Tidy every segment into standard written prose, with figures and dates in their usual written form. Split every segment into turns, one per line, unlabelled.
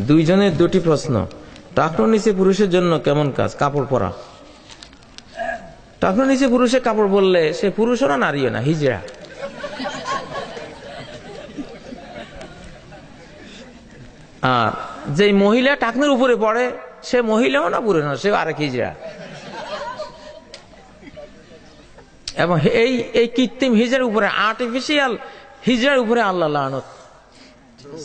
দুইজনের দুটি প্রশ্ন। টাকনোর নিচে পুরুষের জন্য কেমন কাজ? কাপড় পরা। টাকনোর নিচে পুরুষের কাপড় বললে সে পুরুষও না, নারীও না, হিজড়া। আর যে মহিলা টাকনোর উপরে পড়ে সে মহিলাও না, পুরুষ না, সে আরেক হিজড়া। এবং এই কৃত্রিম হিজড়ার উপরে, আর্টিফিশিয়াল হিজড়ার উপরে আল্লাহ লানত।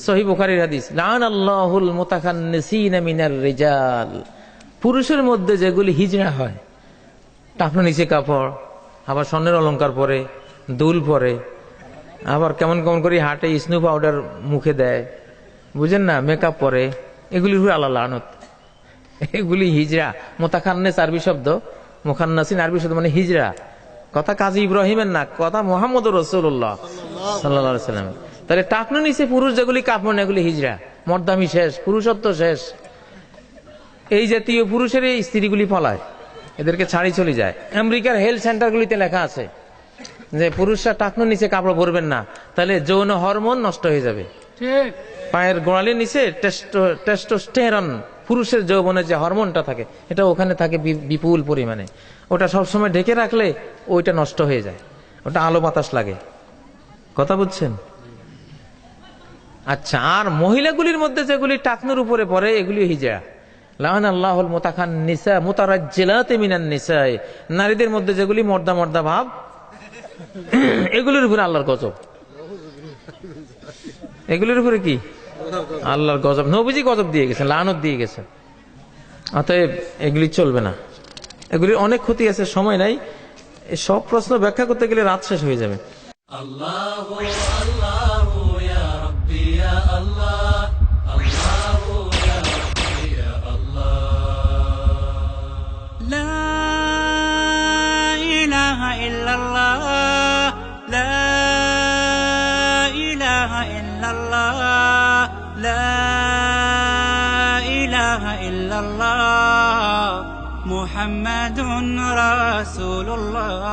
সহিহ বুখারীর হাদিস, লানাল্লাহুল মুতাখান্নিসিনা মিনার রিজাল। পুরুষের মধ্যে যেগুলি হিজড়া হয়, টাকনোর নিচে কাপড়, আবার স্বর্ণের অলংকার পরে, দুল পরে, আবার কেমন কেমন করে হাটে স্নো পাউডার মুখে দেয়, বুঝেন না, মেকআপ পরে, এগুলির উপরে আল্লাহ লানত। এগুলি হিজড়া। মুতাখান্নিস আরবি শব্দ, মুখান্নাসিন আরবি শব্দ মানে হিজড়া। কথা কাজী ইব্রাহিমের না, কথা মুহাম্মদুর রাসূলুল্লাহ সাল্লাল্লাহু আলাইহি ওয়াসাল্লাম। তাহলে টাকনোর নিচে পুরুষ যেগুলি কাপড় না, এগুলি হিজড়া। মর্দামি শেষ, পুরুষত্ব শেষ। এই জাতীয় পুরুষের এই স্ত্রীগুলি পলায়, এদেরকে ছাড়ি চলে যায়। আমেরিকার হেলথ সেন্টারগুলিতে লেখা আছে যে পুরুষরা টাকনোর নিচে কাপড় পরবেন না, তাহলে যৌন হরমোন নষ্ট হয়ে যাবে। পায়ের গোড়ালির নিচে টেস্টোস্টেরন, পুরুষের যৌবনের যে হরমোনটা থাকে, এটা ওখানে থাকে বিপুল পরিমাণে। ওটা সবসময় ঢেকে রাখলে ওইটা নষ্ট হয়ে যায়, ওটা আলো বাতাস লাগে। কথা বুঝছেন? আচ্ছা, আর মহিলাগুলির মধ্যে যেগুলি টাকনোর উপরে পড়ে, এগুলি হিজড়া। লানাল্লাহুল মুতাখান্নিসা মুতারাজ্জিলাতি মিনান নিসা। নারীদের মধ্যে যেগুলি মর্দা মর্দা ভাব, এগুলির উপরে আল্লাহর গজব। এগুলির উপরে কি? আল্লাহর গজব। নবীজি গজব দিয়ে গেছেন, লানত দিয়ে গেছেন। অতএব এগুলি চলবে না, এগুলির অনেক ক্ষতি আছে। সময় নাই, এই সব প্রশ্ন ব্যাখ্যা করতে গেলে রাত শেষ হয়ে যাবে। আল্লাহু আল্লাহু ইয়া রাব্বি ইয়া আল্লাহ, আল্লাহু ইয়া রাব্বি ইয়া আল্লাহ।
লা ইলাহা ইল্লাল্লাহ, লা ইলাহা ইল্লাল্লাহ, লা ইলাহা ইল্লাল্লাহ, মুহাম্মাদুর রাসূলুল্লাহ।